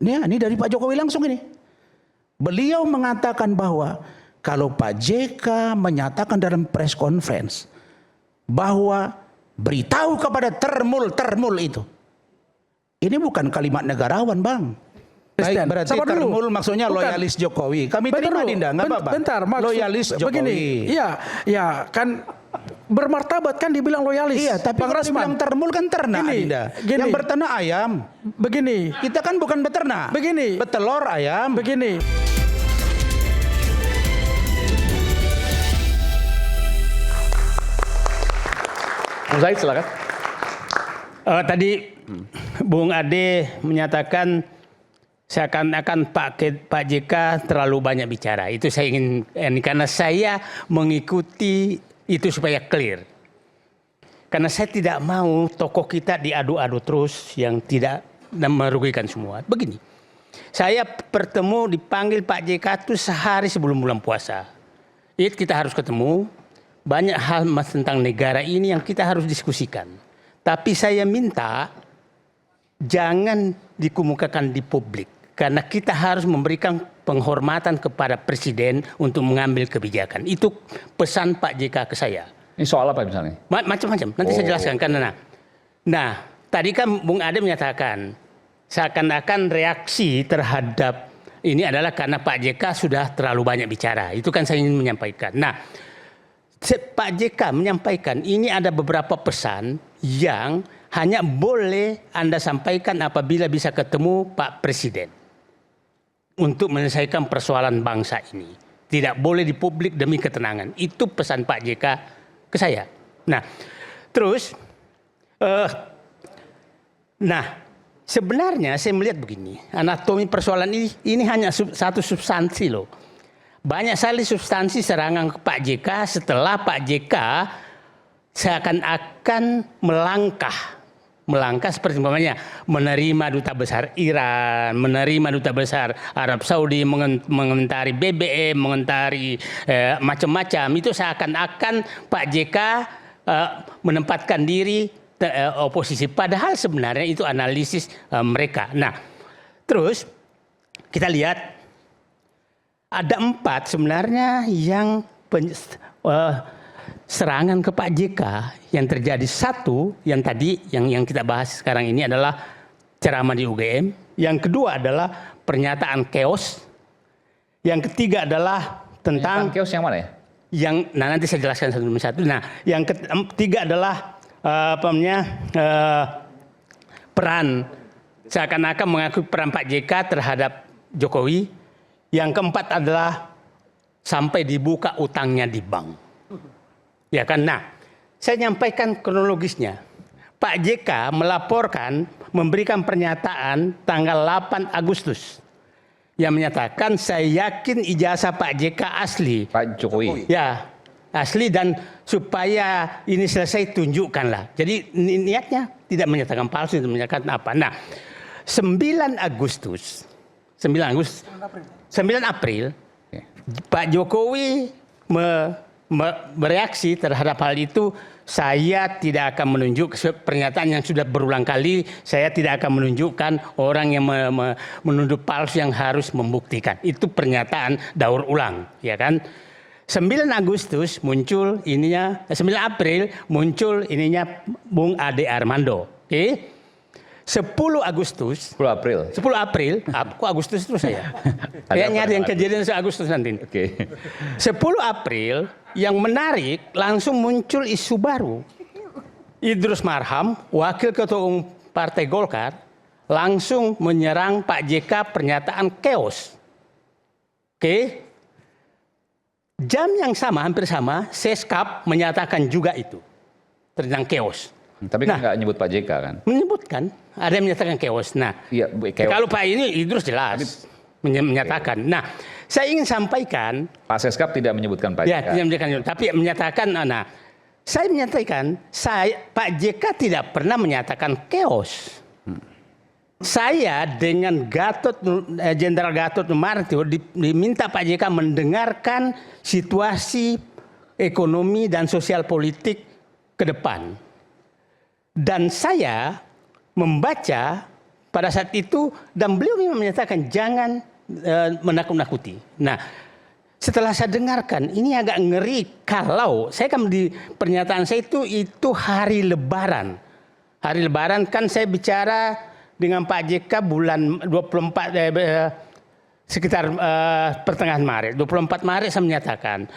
Ini dari Pak Jokowi langsung ini. Beliau mengatakan bahwa kalau Pak JK menyatakan dalam press conference bahwa beritahu kepada termul itu. Ini bukan kalimat negarawan, Bang. Baik, berarti termul maksudnya loyalis Jokowi. Kami terima Dinda, nggak apa-apa. Bentar, loyalis Jokowi. Begini, ya kan bermartabat kan dibilang loyalis. Iya, tapi Bang kalau dibilang termul kan ternak, Dinda. Yang berternak ayam. Begini. Kita kan bukan beternak. Begini. Betelor ayam. Begini. Bung Said silakan. Tadi Bung Ade menyatakan seakan-akan Pak JK terlalu banyak bicara. Itu saya ingin, karena saya mengikuti itu supaya clear. Karena saya tidak mau tokoh kita diadu-adu terus yang tidak merugikan semua. Begini, saya dipanggil Pak JK itu sehari sebelum bulan puasa. Kita harus ketemu. Banyak hal tentang negara ini yang kita harus diskusikan. Tapi saya minta jangan dikemukakan di publik. Karena kita harus memberikan penghormatan kepada Presiden untuk mengambil kebijakan. Itu pesan Pak JK ke saya. Ini soal apa misalnya? Macam-macam. Nanti saya jelaskan. Nah, tadi kan Bung Ade menyatakan seakan-akan reaksi terhadap ini adalah karena Pak JK sudah terlalu banyak bicara. Itu kan saya ingin menyampaikan. Nah, Pak JK menyampaikan ini ada beberapa pesan yang hanya boleh Anda sampaikan apabila bisa ketemu Pak Presiden untuk menyelesaikan persoalan bangsa ini. Tidak boleh di publik demi ketenangan. Itu pesan Pak JK ke saya. Nah, terus, sebenarnya saya melihat begini, anatomi persoalan ini hanya satu substansi loh. Banyak sekali substansi serangan ke Pak JK setelah Pak JK seakan-akan melangkah seperti umpamanya menerima duta besar Iran, menerima duta besar Arab Saudi, mengomentari BBM, mengomentari macam-macam. Itu seakan-akan Pak JK menempatkan diri oposisi. Padahal sebenarnya itu analisis mereka. Nah, terus kita lihat ada 4 sebenarnya yang serangan ke Pak JK yang terjadi. Satu yang tadi yang kita bahas sekarang ini adalah ceramah di UGM. Yang kedua adalah pernyataan chaos. Yang ketiga adalah tentang chaos yang mana ya? Nanti saya jelaskan satu demi satu. Nah, yang ketiga adalah peran seakan-akan mengakui peran Pak JK terhadap Jokowi. Yang keempat adalah sampai dibuka utangnya di bank. Ya kan? Nah, saya nyampaikan kronologisnya. Pak JK melaporkan, memberikan pernyataan tanggal 8 Agustus. Yang menyatakan saya yakin ijazah Pak JK asli. Pak Jokowi. Ya, asli dan supaya ini selesai tunjukkanlah. Jadi niatnya tidak menyatakan palsu, tidak menyatakan apa. Nah, 9 April, Pak Jokowi bereaksi terhadap hal itu. Saya tidak akan menunjuk pernyataan yang sudah berulang kali. Saya tidak akan menunjukkan orang yang menuduh palsu yang harus membuktikan. Itu pernyataan daur ulang, ya kan? 9 April muncul ininya Bung Ade Armando. Oke? 10 April, kok Agustus terus saya? Kayaknya ada yang kejadian Agustus nanti. Oke. 10 April yang menarik langsung muncul isu baru. Idrus Marham, wakil ketua umum Partai Golkar, langsung menyerang Pak JK pernyataan chaos. Oke. Jam yang sama, hampir sama, Seskap menyatakan juga itu tentang chaos. Tapi kan nggak nyebut Pak JK kan? Menyebutkan, ada yang menyatakan chaos. Nah, iya, kalau Pak ini Idrus jelas menyatakan. Nah, saya ingin sampaikan. Pak Seskap tidak menyebutkan Pak JK. Ya, tidak menyebutkan, tapi menyatakan. Nah, saya menyatakan, Pak JK tidak pernah menyatakan chaos. Saya dengan Jenderal Gatot Nurmantio diminta Pak JK mendengarkan situasi ekonomi dan sosial politik ke depan. Dan saya membaca pada saat itu dan beliau memang menyatakan jangan menakut-nakuti. Nah, setelah saya dengarkan ini agak ngeri kalau saya kan di pernyataan saya itu hari Lebaran. Hari Lebaran kan saya bicara dengan Pak JK bulan 24 sekitar pertengahan Maret. 24 Maret saya menyatakan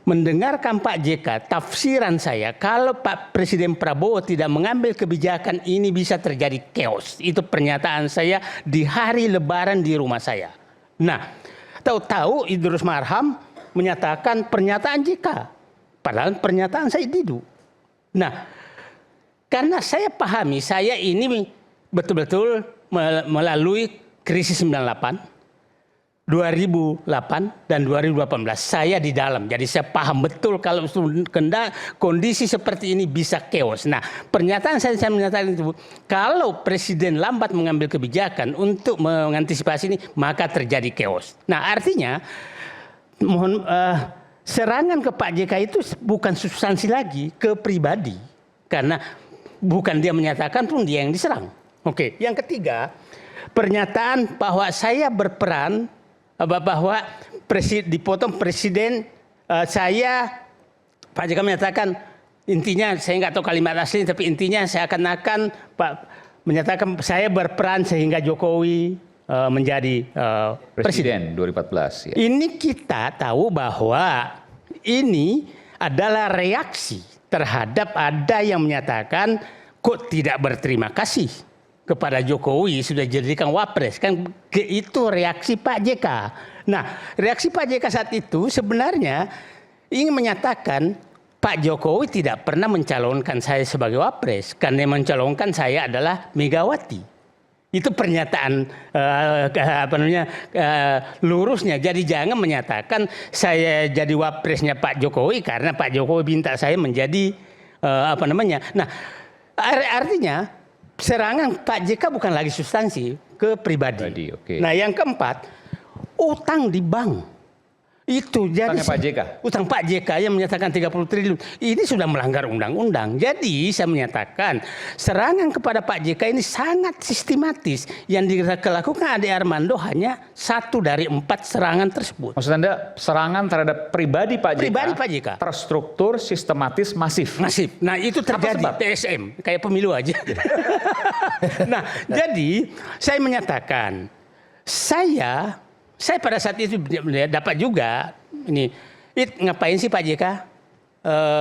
mendengarkan Pak JK, tafsiran saya kalau Pak Presiden Prabowo tidak mengambil kebijakan ini bisa terjadi chaos. Itu pernyataan saya di hari Lebaran di rumah saya. Nah, tahu-tahu Idrus Marham menyatakan pernyataan JK. Padahal pernyataan saya Didu. Nah, karena saya pahami saya ini betul-betul melalui krisis 98. 2008 dan 2018 saya di dalam, jadi saya paham betul kalau kondisi seperti ini bisa chaos. Nah, pernyataan saya menyatakan itu kalau presiden lambat mengambil kebijakan untuk mengantisipasi ini maka terjadi chaos. Nah, artinya serangan ke Pak JK itu bukan substansi lagi, ke pribadi, karena bukan dia menyatakan pun dia yang diserang. Oke, yang ketiga pernyataan bahwa saya berperan bahwa dipotong presiden saya Pak JK menyatakan intinya saya nggak tahu kalimat asli tapi intinya saya akan Pak menyatakan saya berperan sehingga Jokowi menjadi presiden 2014 ya. Ini kita tahu bahwa ini adalah reaksi terhadap ada yang menyatakan kok tidak berterima kasih kepada Jokowi sudah dijadikan wapres, kan itu reaksi Pak JK. Nah, reaksi Pak JK saat itu sebenarnya ingin menyatakan Pak Jokowi tidak pernah mencalonkan saya sebagai wapres, karena yang mencalonkan saya adalah Megawati. Itu pernyataan lurusnya. Jadi jangan menyatakan saya jadi wapresnya Pak Jokowi karena Pak Jokowi minta saya menjadi Nah, artinya serangan Pak JK bukan lagi substansi, ke pribadi. Okay. Nah, yang keempat, utang di bank. Itu jadi Pak JK. Utang Pak JK yang menyatakan 30 triliun. Ini sudah melanggar undang-undang. Jadi saya menyatakan serangan kepada Pak JK ini sangat sistematis. Yang dilakukan Ade Armando hanya 1 dari 4 serangan tersebut. Maksud Anda serangan terhadap pribadi Pak JK? Pribadi Pak JK. Terstruktur, sistematis, masif. Masif. Nah, itu terjadi PSM, kayak pemilu aja. Nah, jadi saya menyatakan saya pada saat itu dapat juga ini ngapain sih Pak JK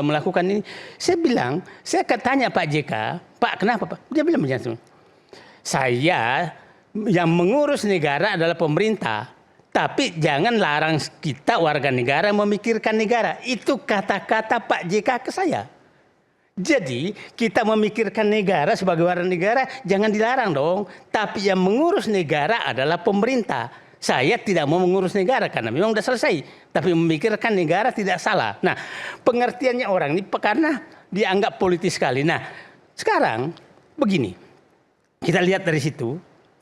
melakukan ini? Saya bilang, saya tanya Pak JK, Pak kenapa Pak? Dia bilang begini, saya yang mengurus negara adalah pemerintah, tapi jangan larang kita warga negara memikirkan negara. Itu kata-kata Pak JK ke saya. Jadi kita memikirkan negara sebagai warga negara jangan dilarang dong. Tapi yang mengurus negara adalah pemerintah. Saya tidak mau mengurus negara karena memang sudah selesai. Tapi memikirkan negara tidak salah. Nah, pengertiannya orang ini karena dianggap politis sekali. Nah, sekarang begini. Kita lihat dari situ.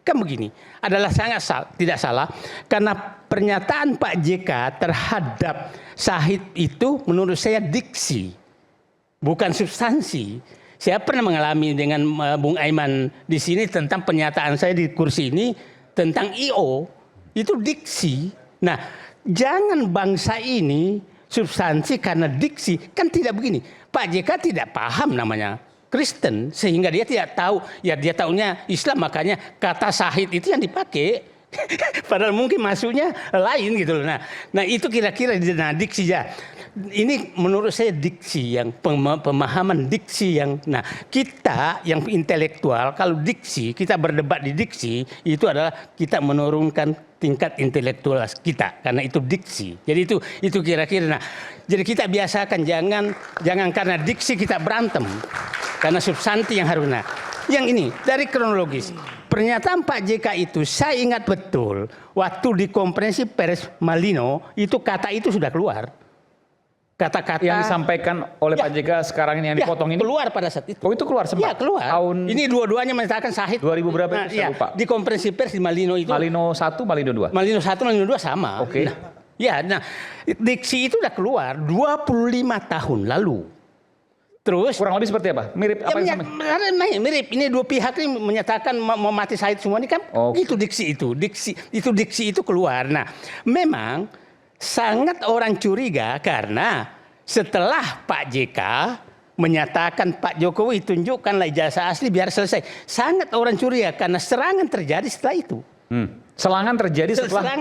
Kan begini. Adalah sangat tidak salah. Karena pernyataan Pak JK terhadap Syahid itu menurut saya diksi. Bukan substansi. Saya pernah mengalami dengan Bung Aiman di sini tentang pernyataan saya di kursi ini tentang I.O. Itu diksi. Nah, jangan bangsa ini substansi karena diksi. Kan tidak begini. Pak JK tidak paham namanya Kristen. Sehingga dia tidak tahu. Ya dia tahunya Islam. Makanya kata Syahid itu yang dipakai. Padahal mungkin masuknya lain gitu loh. Nah itu kira-kira diksi ya. Ini menurut saya diksi yang pemahaman diksi yang kita yang intelektual kalau diksi kita berdebat di diksi itu adalah kita menurunkan tingkat intelektual kita karena itu diksi. Jadi itu kira-kira jadi kita biasakan jangan karena diksi kita berantem karena substansi yang harus yang ini dari kronologis pernyataan Pak JK itu saya ingat betul waktu di konferensi pers Malino itu kata itu sudah keluar. Kata-kata yang disampaikan oleh Pak JK sekarang ini yang dipotong ini keluar pada saat itu. Oh itu keluar sempat? Ya keluar. Tahun ini dua-duanya menyatakan Syahid. 2000 berapa itu saya lupa. Di konferensi pers di Malino itu. Malino 1, Malino 2? Malino 1, Malino 2 sama. Oke. Diksi itu udah keluar 25 tahun lalu. Terus Kurang lebih seperti apa? Mirip apa yang sama? mirip. Ini dua pihak ini menyatakan mau mati Said semua ini kan. Oh. Itu diksi itu keluar. Nah, memang sangat orang curiga karena setelah Pak JK menyatakan Pak Jokowi tunjukkanlah ijazah asli biar selesai. Sangat orang curiga karena serangan terjadi setelah itu. Serangan terjadi setelah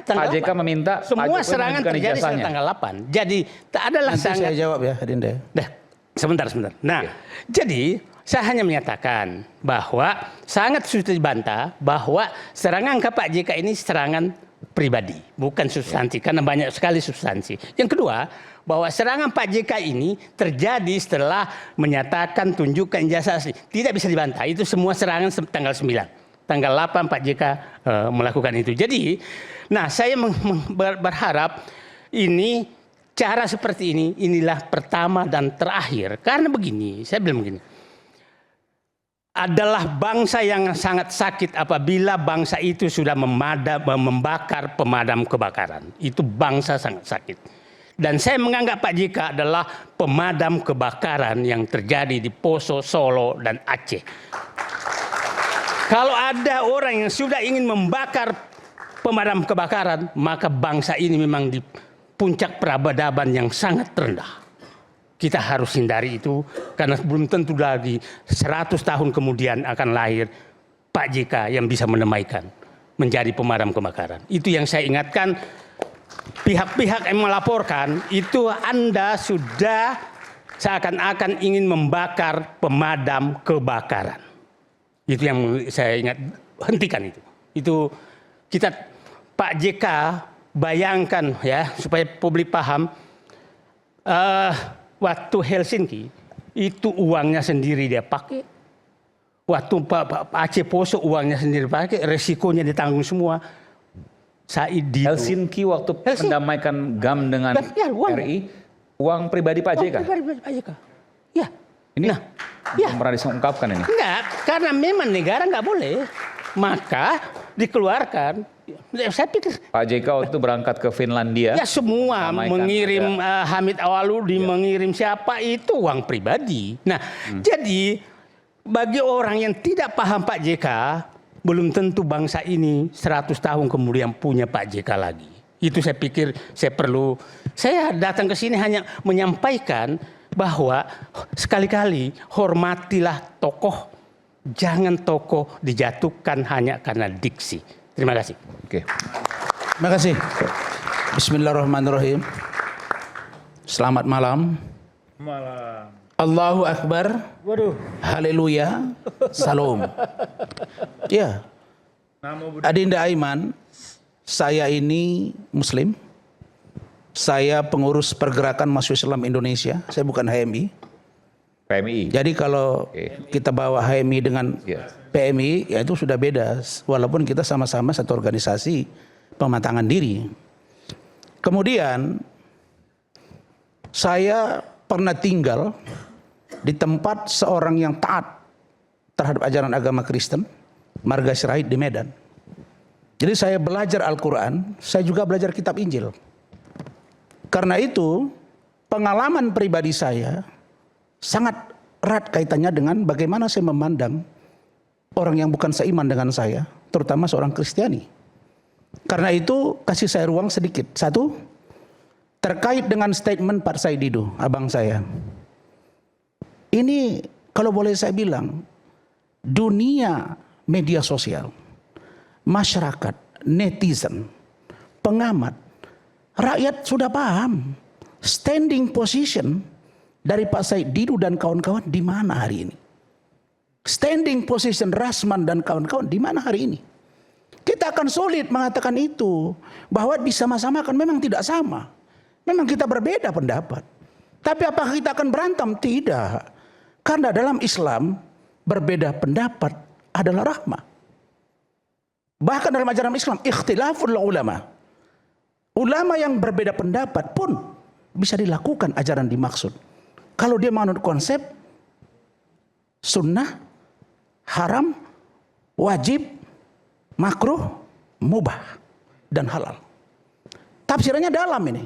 tanggal Pak JK 8. meminta Semua Pak Jokowi serangan menunjukkan terjadi setelah ijazahnya. tanggal 8. Jadi tak adalah Nanti sangat. saya jawab ya, Adinda. Dah, sebentar. Nah, jadi saya hanya menyatakan bahwa sangat sulit dibantah bahwa serangan ke Pak JK ini serangan pribadi, bukan substansi, karena banyak sekali substansi. Yang kedua, bahwa serangan Pak JK ini terjadi setelah menyatakan tunjukkan ijazah asli. Tidak bisa dibantah, itu semua serangan tanggal 9. Tanggal 8 Pak JK melakukan itu. Jadi, nah saya berharap ini cara seperti ini, inilah pertama dan terakhir. Karena begini, saya bilang begini. Adalah bangsa yang sangat sakit apabila bangsa itu sudah membakar pemadam kebakaran. Itu bangsa sangat sakit. Dan saya menganggap Pak JK adalah pemadam kebakaran yang terjadi di Poso, Solo, dan Aceh. Kalau ada orang yang sudah ingin membakar pemadam kebakaran, maka bangsa ini memang di puncak peradaban yang sangat rendah. Kita harus hindari itu karena belum tentu lagi 100 tahun kemudian akan lahir Pak JK yang bisa menamaikan menjadi pemadam kebakaran. Itu yang saya ingatkan pihak-pihak yang melaporkan itu Anda sudah seakan-akan ingin membakar pemadam kebakaran. Itu yang saya ingat, hentikan itu. Itu kita Pak JK bayangkan ya supaya publik paham. Waktu Helsinki itu uangnya sendiri dia pakai. Waktu Pak Aceh Poso uangnya sendiri pakai, resikonya ditanggung semua. Said Didu. Helsinki waktu mendamaikan GAM dengan RI, uang pribadi Pak JK. Pribadi Pak JK. Ya. Ini ya. belum pernah diungkapkan ini. Enggak, karena memang negara enggak boleh. Maka dikeluarkan. Saya pikir Pak JK waktu berangkat ke Finlandia. ya semua Damaikan mengirim Hamid Awaludin, mengirim siapa itu uang pribadi. Nah, jadi bagi orang yang tidak paham Pak JK, belum tentu bangsa ini 100 tahun kemudian punya Pak JK lagi. Itu saya pikir saya datang ke sini hanya menyampaikan bahwa sekali-kali hormatilah tokoh, jangan tokoh dijatuhkan hanya karena diksi. Terima kasih. Oke. Terima kasih. Bismillahirrahmanirrahim. Selamat malam. Malam. Allahu Akbar. Waduh. Haleluya. Salam. Ya. Adinda Aiman, saya ini Muslim. Saya pengurus pergerakan Mahasiswa Islam Indonesia. Saya bukan HMI. PMI. Jadi kalau kita bawa HMI dengan PMI, ya itu sudah beda. Walaupun kita sama-sama satu organisasi pematangan diri. Kemudian saya pernah tinggal di tempat seorang yang taat terhadap ajaran agama Kristen, Marga Sirait di Medan. Jadi saya belajar Al-Quran, saya juga belajar kitab Injil. Karena itu pengalaman pribadi saya sangat erat kaitannya dengan bagaimana saya memandang orang yang bukan seiman dengan saya, terutama seorang Kristiani. Karena itu kasih saya ruang sedikit. Satu, terkait dengan statement Pak Said Didu, abang saya. Ini kalau boleh saya bilang, dunia media sosial, masyarakat, netizen, pengamat, rakyat sudah paham standing position dari Pak Said Didu dan kawan-kawan di mana hari ini. Standing position Rasman dan kawan-kawan di mana hari ini. Kita akan sulit mengatakan itu. Bahwa disama-samakan memang tidak sama. Memang kita berbeda pendapat. Tapi apakah kita akan berantem? Tidak. Karena dalam Islam berbeda pendapat adalah rahmah. Bahkan dalam ajaran Islam ikhtilaful ulama. Ulama yang berbeda pendapat pun bisa dilakukan ajaran dimaksud. Kalau dia menganut konsep sunnah, haram, wajib, makruh, mubah, dan halal. Tafsirannya dalam ini.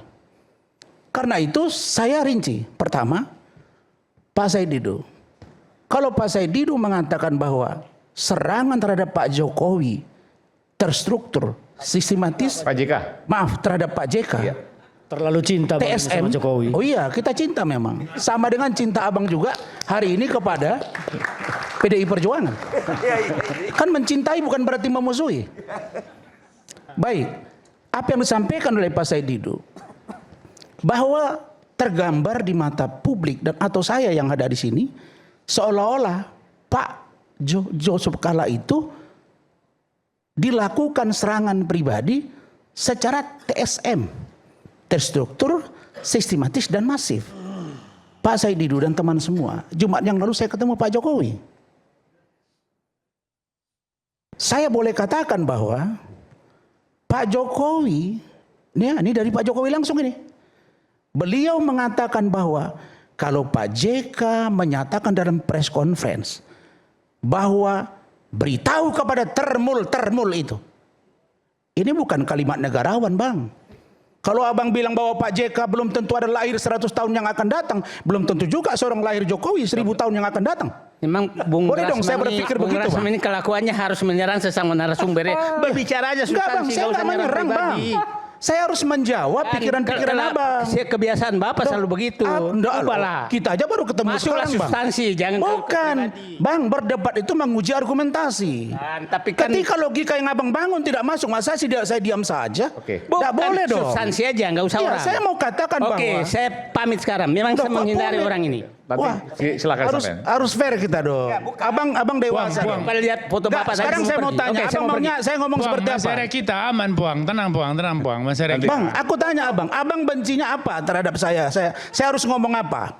Karena itu saya rinci. Pertama, Pak Said Didu, kalau Pak Said Didu mengatakan bahwa serangan terhadap Pak Jokowi terstruktur, sistematis, Pak JK. maaf terhadap Pak JK, Terlalu cinta Bang TSM, sama Jokowi. oh iya kita cinta memang. Sama dengan cinta abang juga hari ini kepada PDI Perjuangan. Kan mencintai bukan berarti memusuhi. Baik, apa yang disampaikan oleh Pak Said Didu, bahwa tergambar di mata publik dan atau saya yang ada di sini, seolah-olah Pak Yusuf Kalla itu dilakukan serangan pribadi secara TSM. Terstruktur, sistematis dan masif. Pak Said Didu dan teman semua, Jumat yang lalu saya ketemu Pak Jokowi. Saya boleh katakan bahwa Pak Jokowi, ini dari Pak Jokowi langsung ini. Beliau mengatakan bahwa kalau Pak JK menyatakan dalam press conference bahwa beritahu kepada termul itu. Ini bukan kalimat negarawan, Bang. Kalau abang bilang bahwa Pak JK belum tentu ada lahir 100 tahun yang akan datang, belum tentu juga seorang lahir Jokowi 1000 tahun yang akan datang. Memang Bung Boleh dong saya Rasman ini- berpikir Bung begitu, Rasman Bang. ini kelakuannya harus menyerang sesama narasumber. Berbicara aja Enggak, Bang, substansi, saya nggak enggak usah nyerang menyerang, Bang. pribadi. Saya harus menjawab pikiran-pikiran abang. Kebiasaan Bapak selalu begitu. Enggak, Ubahlah. kita aja baru ketemu Masuklah sekarang, Bang. substansi, jangan Bukan, Bang, berdebat itu menguji argumentasi. Tapi kan Ketika logika yang abang bangun tidak masuk, masa sih saya diam saja? Oke. Tidak boleh dong. substansi aja, nggak usah Iya, orang. saya mau katakan Oke, bahwa saya pamit sekarang. Memang Loh, saya kok menghindari boleh? orang ini. Tapi Wah, silakan sampean. harus fair kita dong. Abang dewasa. Buang. dong. Bapak lihat foto Enggak, Bapak tadi sekarang mau saya mau pergi. tanya, Oke, saya abang mau pergi. maunya saya ngomong seperti apa? Masyarakat kita aman, Puang. Tenang, Puang. Masyarakat kita. Bang, aku tanya abang bencinya apa terhadap saya? Saya harus ngomong apa?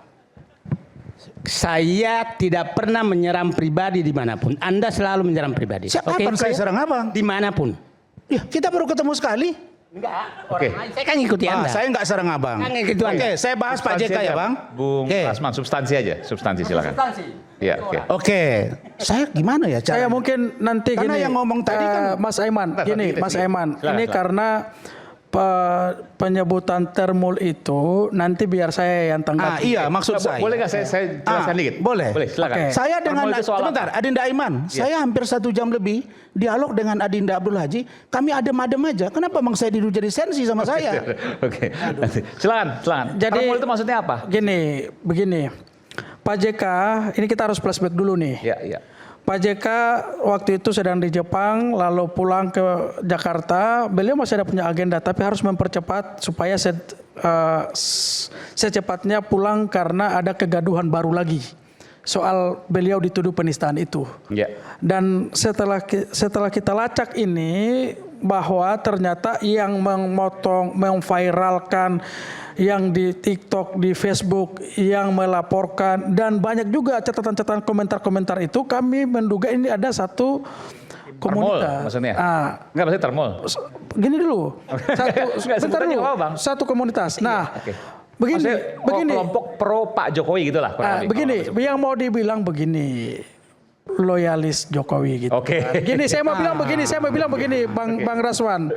Saya tidak pernah menyerang pribadi dimanapun. Anda selalu menyerang pribadi. Kapan saya serang abang? Dimanapun. Ya, kita baru ketemu sekali. Enggak, Oke. orang lain. Saya kan ngikuti Anda. Saya nggak serang abang. Jangan gitu, Anda. Oke, saya bahas Pak JK ya, Bang. Bung Oke. Rasman, substansi aja. Substansi silakan. Iya, oke. Oke, saya gimana ya cara? Saya mungkin nanti Karena gini. yang ngomong tadi kan Mas Aiman, gini, Mas Aiman. Silakan, Ini silakan. karena penyebutan termul itu nanti biar saya yang tanggapi. iya, maksud saya. Boleh nggak saya jelaskan dikit? Boleh. Boleh, silakan. Oke. Saya dengan Termul itu soal sebentar, apa? Adinda Aiman. Saya hampir 1 jam lebih dialog dengan Adinda Abdul Haji. Kami adem-adem aja. Kenapa Bang saya Didu jadi sensi sama saya? Oke. Silakan. Jadi- Termul itu maksudnya apa? Begini. Pak JK, ini kita harus flashback dulu nih. Iya. Pak JK waktu itu sedang di Jepang, lalu pulang ke Jakarta. Beliau masih ada punya agenda, tapi harus mempercepat supaya secepatnya pulang karena ada kegaduhan baru lagi soal beliau dituduh penistaan itu. Iya. Dan setelah kita lacak ini bahwa ternyata yang memviralkan yang di TikTok, di Facebook, yang melaporkan dan banyak juga catatan-catatan komentar-komentar itu kami menduga ini ada satu Termul komunitas. maksudnya? Ah, Enggak maksudnya termul. gini dulu. Enggak, Bentar sebutannya dulu. apa, Bang? Satu komunitas. Nah, Oke. begini. Maksudnya, kelompok pro Pak Jokowi gitulah. kurang lebih. Begini, yang mau dibilang begini, loyalis Jokowi gitu. Oke. kan. Gini, saya mau bilang begini, Bang Raswan.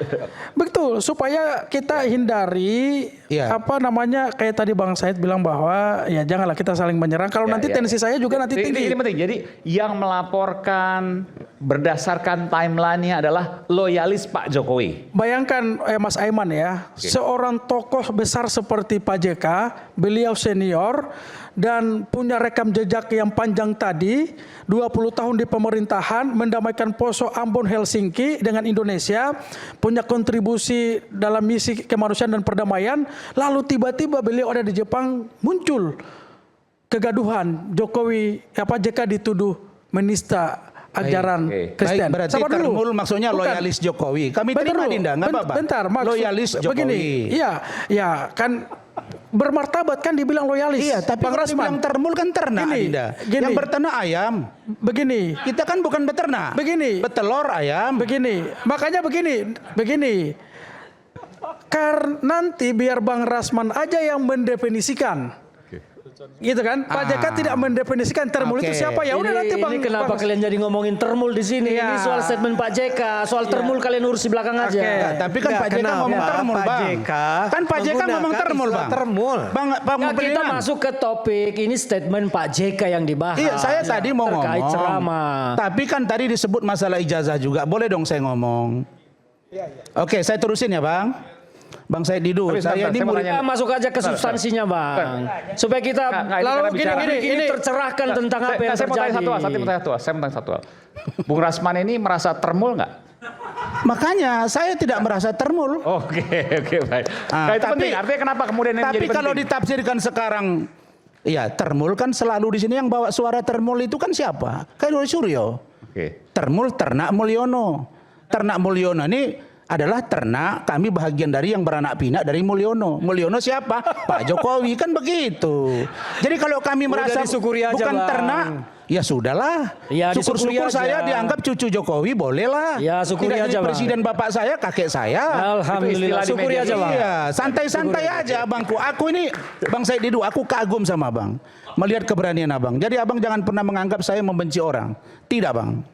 Betul, supaya kita hindari Iya. kayak tadi Bang Said bilang bahwa ya janganlah kita saling menyerang. Kalau nanti tensi saya juga nanti tinggi. Ini penting. Jadi yang melaporkan berdasarkan timeline-nya adalah loyalis Pak Jokowi. Bayangkan Mas Aiman ya, seorang tokoh besar seperti Pak JK, beliau senior dan punya rekam jejak yang panjang tadi, 20 tahun di pemerintahan, mendamaikan Poso, Ambon, Helsinki dengan Indonesia, punya kontribusi dalam misi kemanusiaan dan perdamaian, lalu tiba-tiba beliau ada di Jepang, muncul kegaduhan, JK dituduh menista ajaran Oke. Kristen. Baik, berarti Sabar dulu. termul maksudnya Bukan. loyalis Jokowi. Kami Bentar terima dulu. Dinda, nggak apa-apa. Bentar, loyalis Jokowi. Begini, iya kan bermartabat kan dibilang loyalis. Iya, tapi Bang kalau Rasman. dibilang termul kan ternak, Gini, Dinda. gini. Yang berternak ayam. Begini, Kita kan bukan beternak. Begini. Betelor ayam. begini. Makanya begini. Karena nanti biar Bang Rasman aja yang mendefinisikan. Gitu kan? Pak JK tidak mendefinisikan termul itu Oke. siapa, ya udah nanti Bang. Ini kenapa Bang- kalian jadi ngomongin termul di sini? Iya. Ini soal statement Pak JK, soal termul kalian urus di belakang aja. Nah, tapi kan Nggak, Pak JK kenapa ngomong termul, Pak Bang. JK Kan Pak JK ngomong menggunakan termul, istilah Bang. termul? Bang Ya, kita masuk ke topik ini statement Pak JK yang dibahas. Iya, saya tadi mau terkait ngomong. ceramah. Tapi kan tadi disebut masalah ijazah juga. Boleh dong saya ngomong. Oke, saya terusin ya, Bang. Bang Said Didu, Tapi saya sebentar, ini saya mau murid. tanya. Kita masuk aja ke substansinya, Bang. Supaya kita Nggak, lalu kita bicara. ini tercerahkan tentang apa yang Saya mau tanya terjadi. saya mau tanya satu hal. Bung Rasman ini merasa termul nggak? Makanya saya tidak merasa termul. Oke, baik. Nah, itu Tapi- penting. Artinya kenapa kemudian ini Tapi menjadi kalau penting? ditafsirkan sekarang, ya termul kan selalu di sini yang bawa suara termul itu kan siapa? Kan Dodi Suryo. Oke. Termul Ternak Mulyono. Ternak Mulyono ini adalah ternak, kami bahagian dari yang beranak pinak dari Mulyono. Mulyono siapa? Pak Jokowi, kan begitu. Jadi kalau kami merasa disyukuri aja, bukan Bang. ternak, ya sudahlah. Ya, disyukuri Syukur-syukur aja. saya dianggap cucu Jokowi, bolehlah. Ya, syukuri Tidak aja, jadi Bang. presiden bapak saya, kakek saya. Alhamdulillah, istilah di syukuri media aja, Bang. Iya, santai-santai aja abangku. Aku ini Bang Said Didu, aku kagum sama abang. Melihat keberanian abang. Jadi abang jangan pernah menganggap saya membenci orang. Tidak, Bang.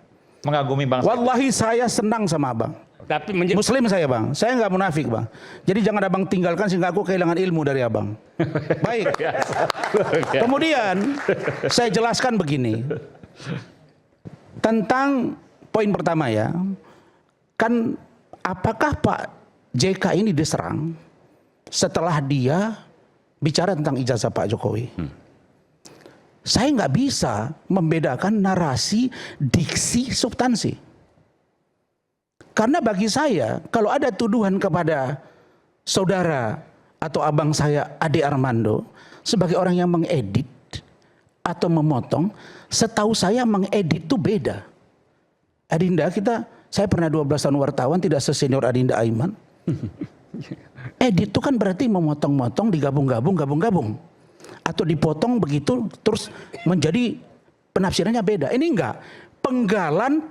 Mengagumi Bang Said. Wallahi saya senang sama abang. Tapi Muslim saya, Bang. Saya nggak munafik, Bang. Jadi jangan abang tinggalkan sehingga aku kehilangan ilmu dari abang. Baik. Kemudian saya jelaskan begini. Tentang poin pertama ya. Kan apakah Pak JK ini diserang setelah dia bicara tentang ijazah Pak Jokowi? Saya nggak bisa membedakan narasi, diksi, substansi. Karena bagi saya, kalau ada tuduhan kepada saudara atau abang saya, Ade Armando, sebagai orang yang mengedit atau memotong, setahu saya mengedit itu beda. Adinda saya pernah 12 tahun wartawan, tidak sesenior Adinda Aiman. Edit itu kan berarti memotong-motong, digabung-gabung. Atau dipotong begitu, terus menjadi penafsirannya beda. Ini enggak, penggalan.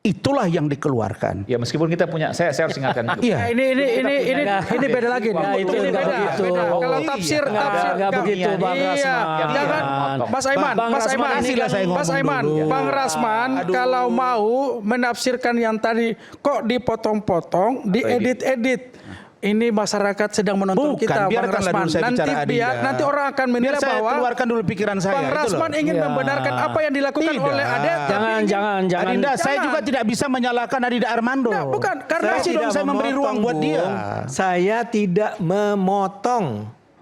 Itulah yang dikeluarkan. Ya meskipun kita punya, saya harus ingatkan dulu. Iya. Ini beda lagi nih. Nah, itu Ini nggak beda. begitu. Beda. Kalau Iya. tafsir Nggak begitu, Bang Iya. Rasman. Jangan Mas Aiman, Bang Mas Rasman Aiman, ini kasihlah saya Mas ngomong Aiman, dulu. Bang Rasman kalau mau menafsirkan yang tadi kok dipotong-potong, diedit-edit. Ini masyarakat sedang menonton Bukan, kita, Bang biarkanlah Rasman. dulu saya bicara Adinda. Nanti orang akan Biar menilai saya bahwa keluarkan dulu pikiran saya. Bang itu loh. Rasman ingin Iya. membenarkan apa yang dilakukan Tidak. oleh Ade. tapi ingin- Jangan. Adinda, saya Jangan. juga tidak bisa menyalahkan Adinda Armando. Nah, bukan, karena Kasih dong saya memberi ruang buat dia. Saya tidak memotong.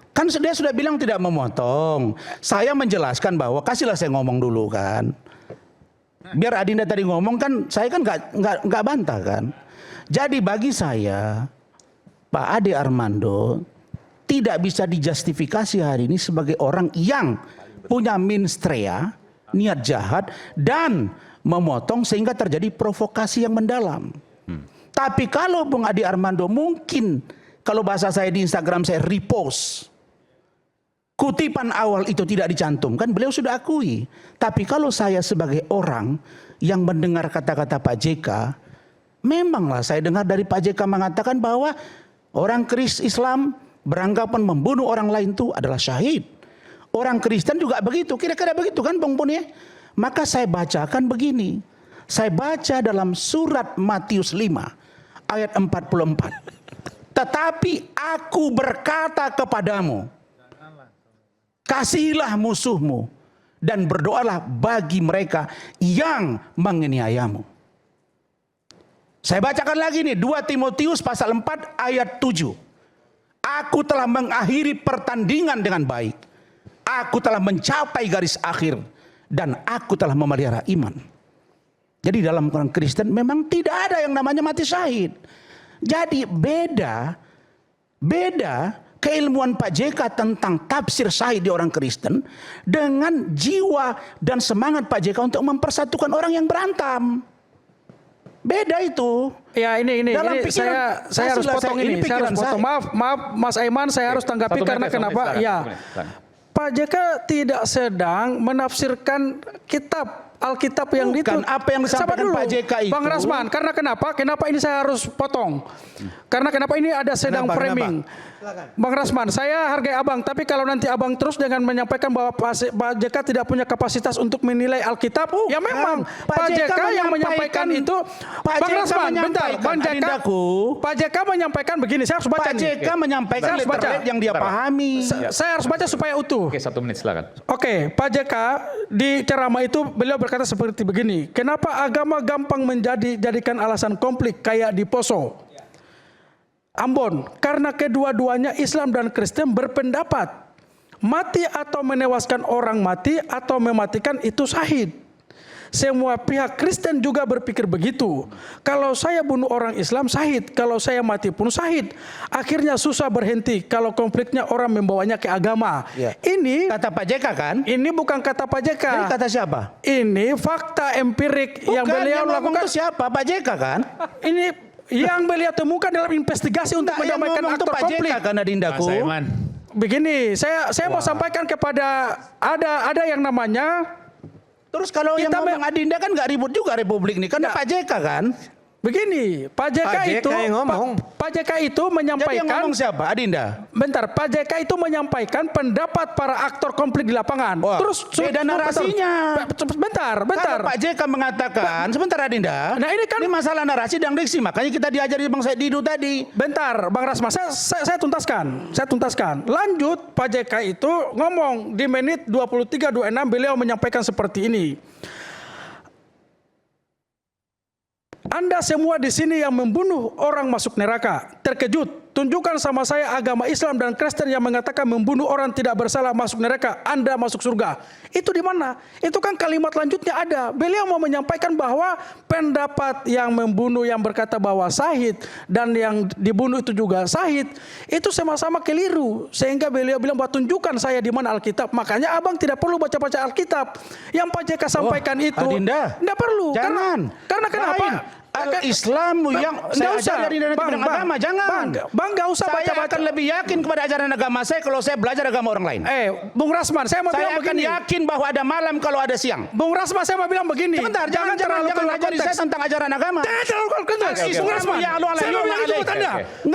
Kan dia sudah bilang tidak memotong. Saya menjelaskan bahwa kasihlah saya ngomong dulu kan. Biar Adinda tadi ngomong kan, saya kan nggak bantah kan. Jadi bagi saya, Pak Ade Armando tidak bisa dijustifikasi hari ini sebagai orang yang punya minstrea, niat jahat, dan memotong sehingga terjadi provokasi yang mendalam. Tapi kalau Bung Ade Armando mungkin, kalau bahasa saya di Instagram saya repost, kutipan awal itu tidak dicantumkan, beliau sudah akui. Tapi kalau saya sebagai orang yang mendengar kata-kata Pak JK, memanglah saya dengar dari Pak JK mengatakan bahwa orang Islam beranggapan membunuh orang lain itu adalah syahid. Orang Kristen juga begitu, kira-kira begitu kan Bung Pun ya? Maka saya bacakan begini. Saya baca dalam surat Matius 5 ayat 44. Tetapi aku berkata kepadamu, kasihilah musuhmu dan berdoalah bagi mereka yang menganiayamu. Saya bacakan lagi nih 2 Timotius pasal 4 ayat 7. Aku telah mengakhiri pertandingan dengan baik. Aku telah mencapai garis akhir dan aku telah memelihara iman. Jadi dalam orang Kristen memang tidak ada yang namanya mati syahid. Jadi beda keilmuan Pak JK tentang tafsir syahid di orang Kristen dengan jiwa dan semangat Pak JK untuk mempersatukan orang yang berantem. Beda itu. Ya ini Dalam saya pikiran- harus kasihlah potong saya- ini. ini Saya harus pikiran potong. saya. Maaf Mas Aiman, saya harus tanggapi Satu karena menit, kenapa? silakan, Ya. satu menit, silakan. Pak JK tidak sedang menafsirkan kitab Alkitab yang Bukan, apa yang Sabar disampaikan dulu, Pak JK itu. Bang Rasman, karena kenapa? Kenapa ini saya harus potong? Karena kenapa ini ada sedang Kenapa? framing. Bang Rasman, saya hargai abang, tapi kalau nanti abang terus dengan menyampaikan bahwa Pak JK tidak punya kapasitas untuk menilai Alkitab, ya memang Pak JK yang menyampaikan itu. Pak Bang JK Rasman, bentar, menyampaikan, Bang JK, Adindaku. Pak JK menyampaikan begini, saya harus baca Pak nih. JK menyampaikan Saya harus baca. letterhead yang dia pahami. Saya harus baca supaya utuh. Oke, 1 menit silakan. Oke, Pak JK di ceramah itu beliau berkata seperti begini, kenapa agama gampang jadikan alasan konflik kayak di Poso, Ambon, karena kedua-duanya Islam dan Kristen berpendapat mati atau menewaskan orang mati atau mematikan itu syahid. Semua pihak Kristen juga berpikir begitu. Kalau saya bunuh orang Islam syahid, kalau saya mati pun syahid. Akhirnya susah berhenti kalau konfliknya orang membawanya ke agama. Ya. Ini Kata Pak JK kan? ini bukan kata Pak JK. Ini kata siapa? Ini fakta empirik yang Bukan, beliau ngomong lakukan. itu siapa? Pak JK kan? Ini yang beliau temukan dalam investigasi untuk Yang mendamaikan ngomong itu aktor Pak JK konflik. kan, Adindaku. Mas Aiman. Begini, saya mau sampaikan kepada ada yang namanya. Terus kalau yang Kita ngomong Adinda kan nggak ribut juga Republik ini, kan Pak JK kan? Begini, Pak JK Pak JK itu yang ngomong. Pak JK itu Jadi yang menyampaikan. ngomong siapa? Adinda. Bentar, Pak JK itu menyampaikan pendapat para aktor konflik di lapangan. Wah, Terus beda narasinya. Bentar. Kalau Pak JK mengatakan, sebentar Adinda. Nah, ini kan- masalah narasi dan diksi, makanya kita diajari Bang Said Didu tadi. Bentar, Bang Rasma, saya tuntaskan. Lanjut, Pak JK itu ngomong di menit 23:26 beliau menyampaikan seperti ini. Anda semua di sini yang membunuh orang masuk neraka. Terkejut. Tunjukkan sama saya agama Islam dan Kristen yang mengatakan membunuh orang tidak bersalah masuk neraka. Anda masuk surga. Itu di mana? Itu kan kalimat lanjutnya ada. Beliau mau menyampaikan bahwa pendapat yang membunuh yang berkata bahwa syahid dan yang dibunuh itu juga syahid. Itu sama-sama keliru. Sehingga beliau bilang bahwa tunjukkan saya di mana Alkitab. Makanya abang tidak perlu baca-baca Alkitab. Yang Pak JK sampaikan itu. Adinda. Tidak perlu. Jangan. Karena kenapa? Islam yang saya ajari dari bidang agama, jangan. Bang, nggak usah Saya baca-baca. akan lebih yakin kepada ajaran agama saya kalau saya belajar agama orang lain. Bung Rasman, saya mau Saya bilang akan begini. yakin bahwa ada malam kalau ada siang. Bung Rasman, saya mau bilang begini. Sebentar, jangan terlalu keluar ajari saya konteks. tentang ajaran agama. Jangan terlalu keluar konteks. Bung Rasman, Ya Allah, saya mau bilang itu buat Anda.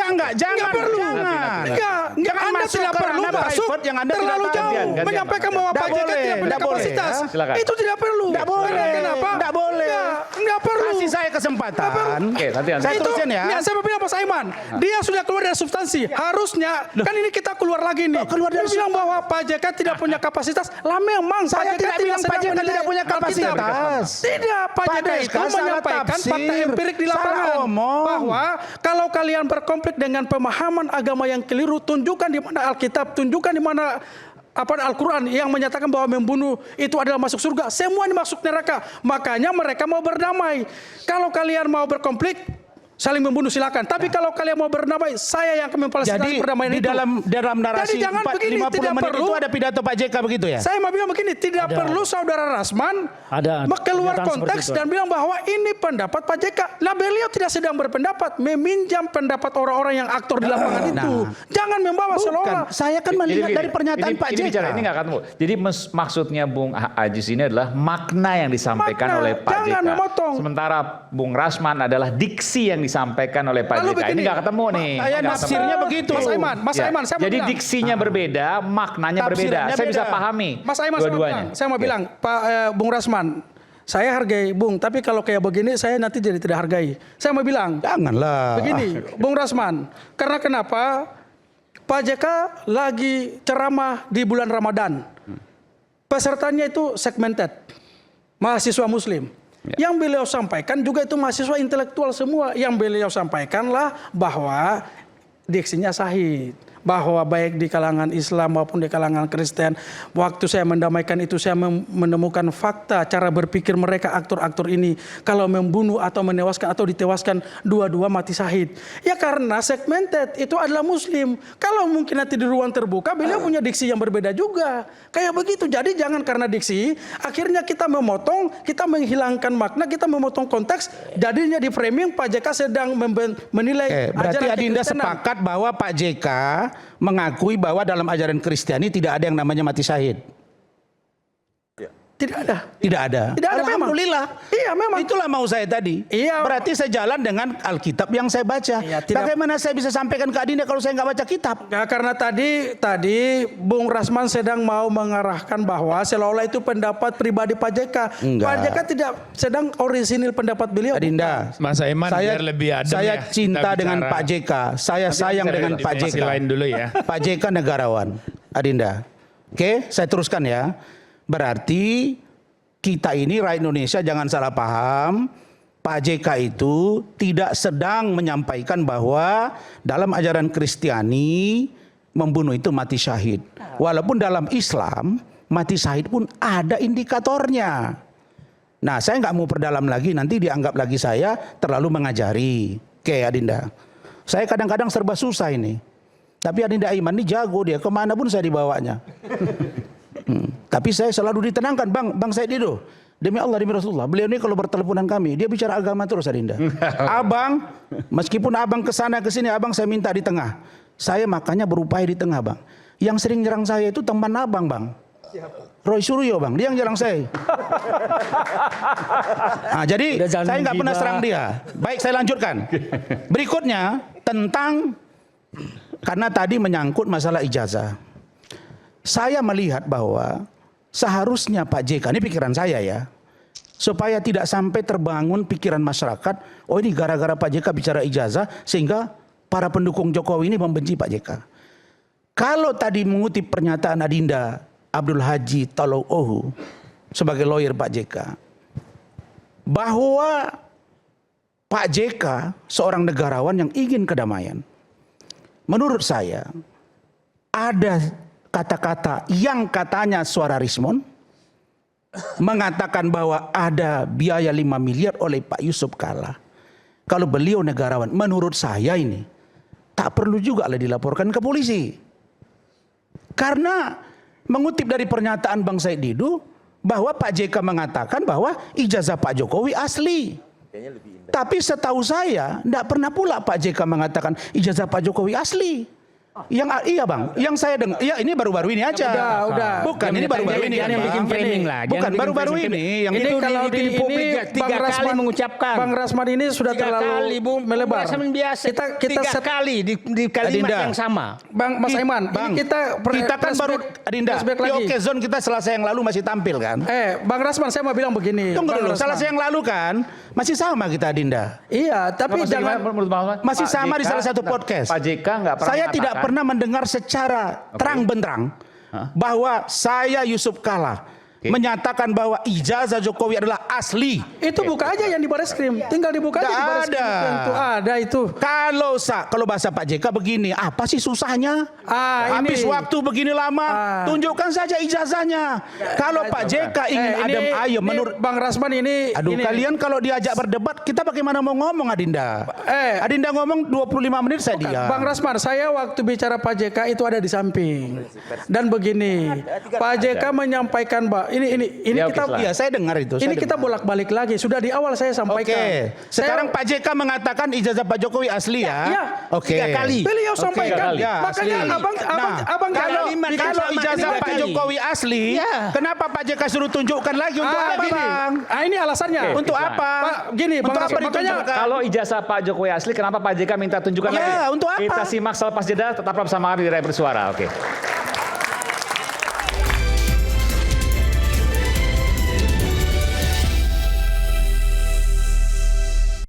Enggak, jangan. Nggak perlu. Jangan. Enggak, Jangan Anda masuk tidak ke perlu ranah masuk private yang Anda tidak terlalu tahu. jauh. Gantian, Menyampaikan bahwa Nggak Pak JK boleh, tidak punya nggak boleh, kapasitas. ya. Silakan. Itu tidak perlu. Enggak boleh. Karena kenapa? Enggak boleh. Enggak perlu. Kasih saya kesempatan. Oke, nanti. Saya Itu, terusin ya. saya mau bilang Mas Aiman, dia sudah keluar dari substansi. Harusnya, kan ini kita keluar lagi nih. Keluar dari Dia bilang bahwa Pak JK tidak punya kapasitas. Lah memang Saya Pak JK tidak bilang sedang Pak JK menilai tidak punya Alkitab. kapasitas. Tidak, Pak Pak JK itu JK salah menyampaikan tafsir, fakta empirik di salah lapangan. omong. Bahwa kalau kalian berkonflik dengan pemahaman agama yang keliru, tunjukkan di mana Alkitab, tunjukkan di mana Al-Quran yang menyatakan bahwa membunuh itu adalah masuk surga. Semua ini masuk neraka. Makanya mereka mau berdamai. Kalau kalian mau berkonflik, saling membunuh silakan. Tapi kalau kalian mau berdamai, saya yang akan memfasilitasi Jadi perdamaian di itu. dalam narasi Jadi jangan begini, 50 tidak menit perlu. itu ada pidato Pak JK begitu ya? Saya mau bilang begini, tidak perlu saudara Rasman Ada keluar pernyataan konteks seperti itu. dan bilang bahwa ini pendapat Pak JK. Nah, beliau tidak sedang berpendapat, meminjam pendapat orang-orang yang aktor di lapangan itu. Jangan membawa seolah-olah. Saya kan Jadi melihat begini, dari pernyataan ini, Pak ini JK. bicara, ini nggak akan ketemu. Jadi maksudnya Bung Ajis ini adalah makna yang disampaikan Makna, oleh Pak jangan JK. memotong. Sementara Bung Rasman adalah diksi yang disampaikan oleh Pak Lalu JK. begini, Ini nggak ketemu nih. Saya Nggak nafsirnya ketemu. begitu. Mas Aiman, Ya, saya mau jadi bilang. diksinya berbeda, maknanya berbeda. Tafsirannya Saya bisa beda. pahami Mas Aiman, dua-duanya. saya mau bilang, Pak Bung Rasman, saya hargai Bung, tapi kalau kayak begini saya nanti jadi tidak hargai. Saya mau bilang, Janganlah. begini, Bung Rasman, karena kenapa Pak JK lagi ceramah di bulan Ramadan. Pesertanya itu segmented, mahasiswa Muslim. Yang beliau sampaikan juga itu mahasiswa intelektual semua. Yang beliau sampaikanlah bahwa diksinya sahih. Bahwa baik di kalangan Islam maupun di kalangan Kristen, waktu saya mendamaikan itu saya menemukan fakta cara berpikir mereka aktor-aktor ini. Kalau membunuh atau menewaskan atau ditewaskan, dua-dua mati syahid. Ya karena segmented itu adalah Muslim. Kalau mungkin nanti di ruang terbuka, beliau punya diksi yang berbeda juga. Kayak begitu. Jadi jangan karena diksi, akhirnya kita memotong, kita menghilangkan makna, kita memotong konteks. Jadinya di framing Pak JK sedang menilai Berarti ajaran Adinda kekristenan. sepakat bahwa Pak JK mengakui bahwa dalam ajaran Kristiani tidak ada yang namanya mati syahid. Tidak ada. Tidak ada. Tidak ada memang. Alhamdulillah. Iya memang. Itulah mau saya tadi. Iya. Berarti saya jalan dengan Alkitab yang saya baca. Iya, tidak- Bagaimana saya bisa sampaikan ke Adinda kalau saya nggak baca kitab? Nah, karena tadi Bung Rasman sedang mau mengarahkan bahwa seolah-olah itu pendapat pribadi Pak JK. Enggak. Pak JK tidak sedang orisinil pendapat beliau. Adinda, Mas Aiman biar lebih adem saya ya, cinta kita dengan bicara. Pak JK. Saya sayang dengan Pak JK. Definisi lain dulu ya. Pak JK negarawan, Adinda. Oke, saya teruskan ya. Berarti kita ini rakyat Indonesia jangan salah paham. Pak JK itu tidak sedang menyampaikan bahwa dalam ajaran Kristiani membunuh itu mati syahid. Walaupun dalam Islam mati syahid pun ada indikatornya. Nah, saya nggak mau perdalam lagi, nanti dianggap lagi saya terlalu mengajari. Oke, Adinda. Saya kadang-kadang serba susah ini. Tapi Adinda Aiman ini jago dia, kemana pun saya dibawanya. Tapi saya selalu ditenangkan, Bang Said Dido. Demi Allah, demi Rasulullah. Beliau ini kalau berteleponan kami, dia bicara agama terus, Adinda. Abang, meskipun abang kesana kesini, abang saya minta di tengah. Saya makanya berupaya di tengah, Bang. Yang sering nyerang saya itu teman abang, Bang. Roy Suryo, Bang. Dia yang nyerang saya. Nah, jadi Udah, jangan saya nggak pernah menggibah. serang dia. Baik, saya lanjutkan. Berikutnya tentang, karena tadi menyangkut masalah ijazah. Saya melihat bahwa seharusnya Pak JK, ini pikiran saya ya, supaya tidak sampai terbangun pikiran masyarakat, oh ini gara-gara Pak JK bicara ijazah sehingga para pendukung Jokowi ini membenci Pak JK. Kalau tadi mengutip pernyataan Adinda Abdul Haji Tolou sebagai lawyer Pak JK, bahwa Pak JK seorang negarawan yang ingin kedamaian. Menurut saya ada kata-kata yang katanya suara Rismon mengatakan bahwa ada biaya 5 miliar oleh Pak Yusuf Kalla. Kalau beliau negarawan, menurut saya ini tak perlu juga lah dilaporkan ke polisi. Karena mengutip dari pernyataan Bang Said Didu bahwa Pak JK mengatakan bahwa ijazah Pak Jokowi asli. Tapi setahu saya tidak pernah pula Pak JK mengatakan ijazah Pak Jokowi asli. Yang iya Bang, yang saya dengar, ya ini baru-baru ini aja. Udah. Bukan, ini baru-baru ini. Jangan yang Bang. bikin framing lah. Bukan, Jangan bikin baru-baru framing. ini. Yang Ini itu kalau di publik tiga kali mengucapkan. Bang Rasman ini sudah 3 terlalu kali, Bung. melebar. Rasman biasa. Kita 3 kali di kalimat Adinda. yang sama. Bang Mas Aiman, Bang, ini kita kan baru Adinda, flashback di lagi. Oke Zone kita Selasa yang lalu masih tampil kan? Bang Rasman, saya mau bilang begini. Tunggu Bang dulu, Rasman. Selasa yang lalu kan masih sama kita Adinda. Iya, tapi Maksudnya jangan gimana menurut Bang Osman? Masih Pak sama di JK salah satu nggak- podcast. Pak JK nggak pernah Saya tidak mengatakan- pernah mendengar secara terang-benderang bahwa saya Yusuf Kalla menyatakan bahwa ijazah Jokowi adalah asli. itu buka aja yang di Bareskrim. Tinggal dibuka aja Nggak di Bareskrim. ada. Tentu ada itu. Kalau bahasa Pak JK begini, apa sih susahnya? Habis ini. waktu begini lama, tunjukkan saja ijazahnya. Kalau Pak JK ingin adem ayem, menurut Bang Rasman ini. Aduh, kalian kalau diajak berdebat, kita bagaimana mau ngomong Adinda? Adinda ngomong 25 menit saya diam. Bang Rasman, saya waktu bicara Pak JK itu ada di samping. Dan begini, Pak JK menyampaikan ini Ya, kita oke, Iya, saya dengar itu. ini saya kita dengar. bolak-balik lagi. Sudah di awal saya sampaikan. Oke, sekarang Pak JK mengatakan ijazah Pak Jokowi asli ya? Iya. Oke. 3 kali. Beliau sampaikan. Ya, Makanya asli. abang kalau bikin ijazah tiga Pak kali. Jokowi asli, kenapa Pak JK suruh tunjukkan lagi untuk apa, gini. Bang? Ini alasannya. Untuk apa? Pak, gini, Bang untuk apa Rasman, makanya ditunjukkan? Kalau ijazah Pak Jokowi asli, kenapa Pak JK minta tunjukkan Ya, lagi? untuk apa? Kita simak selepas jeda, tetaplah bersama kami di Rai Bersuara. Oke.